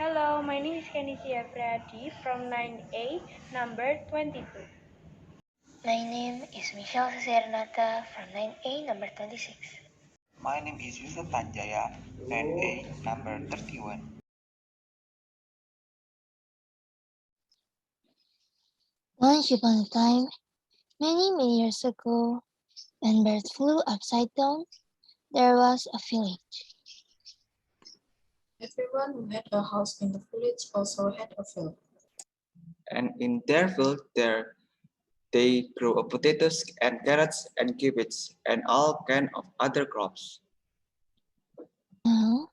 Hello, my name is Kenisi Efriadi from 9A, number 22. My name is Michelle Cesarnata from 9A number 26. My name is Yusuf Panjaya, 9A, number 31. Once upon a time, many years ago, when birds flew upside down, there was a village. Everyone who had a house in the village also had a field. And in their field there they grow potatoes and carrots and cabbage and all kind of other crops. Now,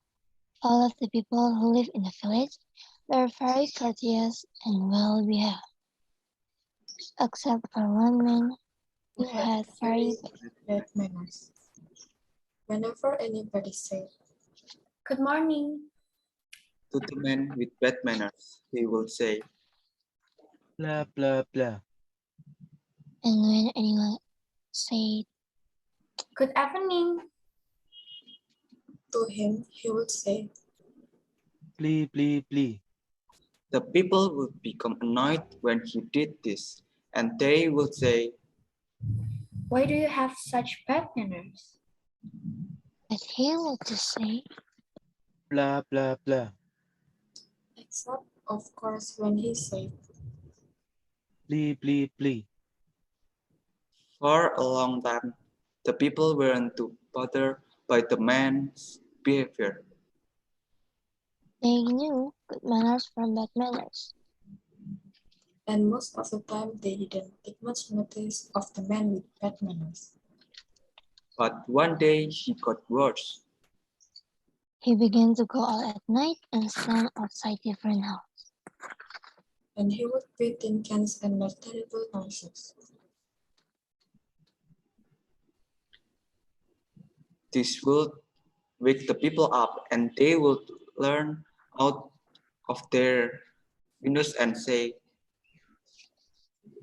all of the people who live in the village were very courteous and well behaved, except for one man who had very bad manners. Whenever anybody said, "Good morning," To the man with bad manners, he will say, blah, blah, blah. and when anyone said, "Good evening," to him he would say, Plee, plee, plee. the people would become annoyed when he did this, and they would say, "Why do you have such bad manners?" but he would just say, Blah, blah, blah. Except, of course, when he said, Plee, plee, plee. for a long time, the people weren't too bothered by the man's behavior. they knew good manners from bad manners. and most of the time they didn't take much notice of the man with bad manners. But one day he got worse. He began to go out at night and stand outside different houses. And he would beat tin cans and make terrible noises. This would wake the people up, and they would learn out of their windows and say,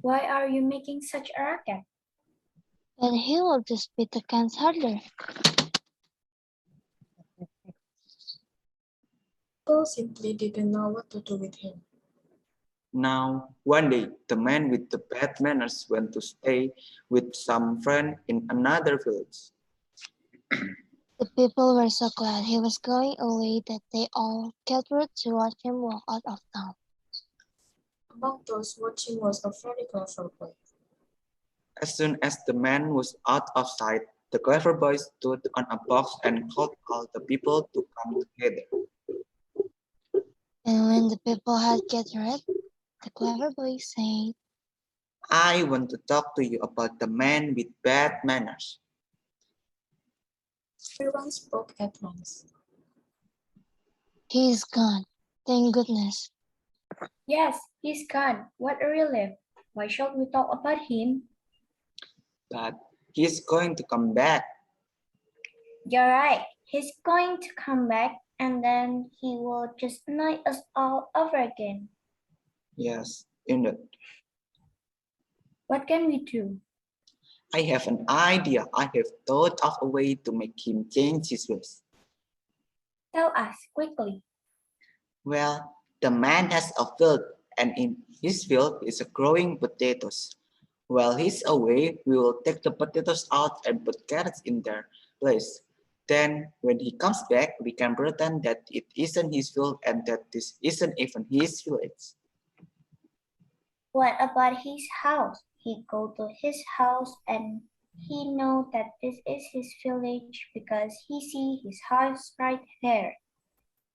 "Why are you making such a racket?" Then he would just beat the cans harder. People simply didn't know what to do with him. Now, one day, the man with the bad manners went to stay with some friend in another village. The people were so glad he was going away that they all gathered to watch him walk out of town. Among those watching was a very clever boy. As soon as the man was out of sight, the clever boy stood on a box and called all the people to come together. And when the people had gathered, the clever boy said, I want to talk to you about the man with bad manners. Everyone spoke at once. "He is gone, thank goodness." Yes, he's gone. What a relief. Why should we talk about him? But he's going to come back. You're right. He's going to come back and then he will just annoy us all over again. Yes, indeed. What can we do? I have an idea. I have thought of a way to make him change his ways. Tell us quickly. Well, the man has a field, and in his field is growing potatoes. While he's away, we will take the potatoes out and put carrots in their place. Then, when he comes back, we can pretend that it isn't his field and that this isn't even his village. What about his house? He go to his house and he know that this is his village because he see his house right there.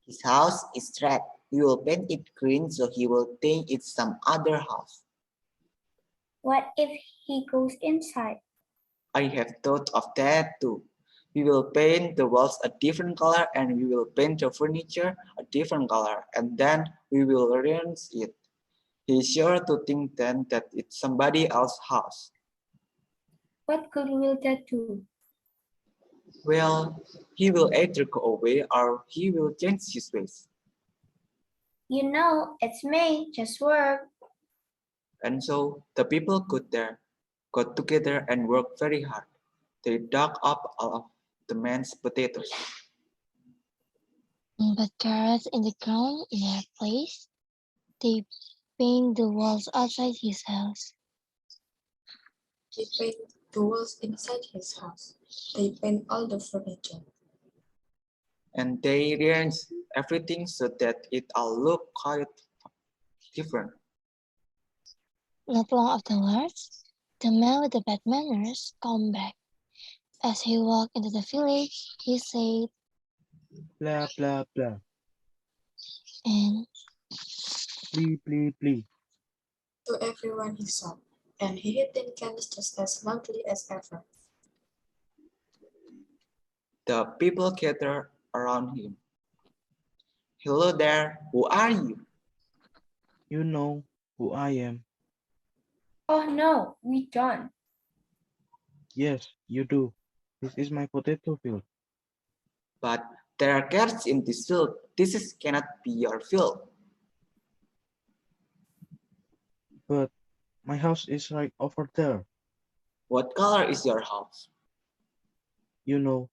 His house is red. We will paint it green so he will think it's some other house. What if he goes inside? I have thought of that too. We will paint the walls a different color and we will paint the furniture a different color and then we will arrange it. He's sure to think then that it's somebody else's house. What good will that do? Well, he will either go away or he will change his ways. You know, it's me, just work. And so the people got together and worked very hard. They dug up all of the man's potatoes. and put carrots in the ground in their place. They paint the walls outside his house. They paint the walls inside his house. They paint all the furniture. And they rearrange everything so that it all look quite different. Not long afterwards, the man with the bad manners came back. As he walked into the village, he said, Blah, blah, blah. and Plee, plee, plee. To everyone he saw, and he hit tin cans just as loudly as ever. The people gathered around him. Hello there, who are you? You know who I am. Oh no, we don't. Yes, you do. This is my potato field. But there are carrots in this field. Cannot be your field. But my house is right over there. What color is your house? You know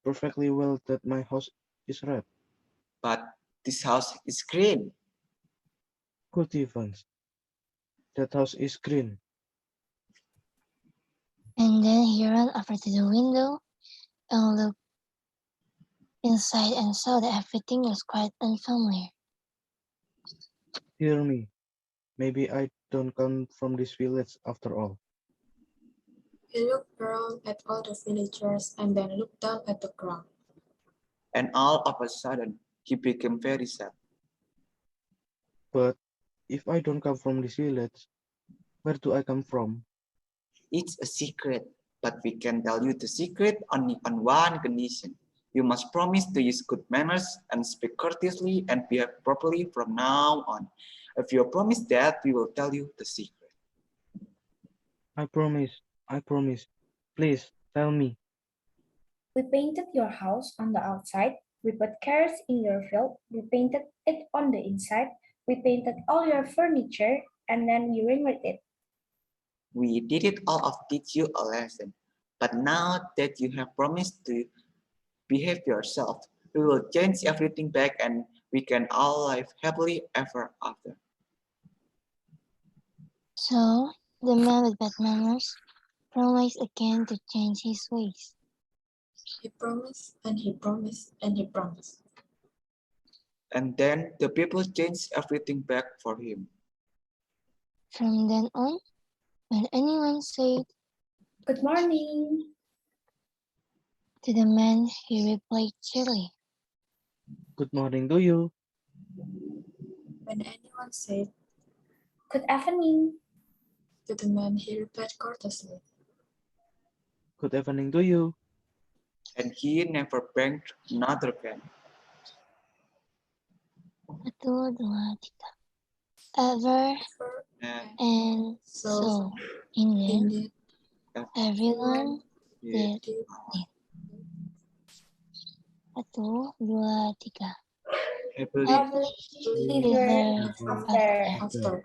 perfectly well that my house is red. But this house is green. Good heavens. That house is green. and then he ran over to the window and looked inside and saw that everything was quite unfamiliar. Dear me. Maybe I don't come from this village after all. He looked around at all the villagers and then looked down at the ground. And all of a sudden, he became very sad. But if I don't come from this village, where do I come from? It's a secret, but we can tell you the secret only on one condition. You must promise to use good manners and speak courteously and behave properly from now on. If you promise that, we will tell you the secret. I promise. Please tell me. We painted your house on the outside. We put carrots in your field. We painted it on the inside. We painted all your furniture and then we removed it. We did it all to teach you a lesson. But now that you have promised to behave yourself, we will change everything back and we can all live happily ever after. So the man with bad manners promised again to change his ways. He promised and he promised and he promised. And then the people changed everything back for him. From then on, when anyone said Good morning. to the man, he replied cheerily, Good morning to you. When anyone said Good evening. to the man, he replied courteously. Good evening to you. And he never banged another can. 1, 2, 3. Ever and so in the end, everyone did it. 1, 2, 3. Happily Happily Ever ever after. after.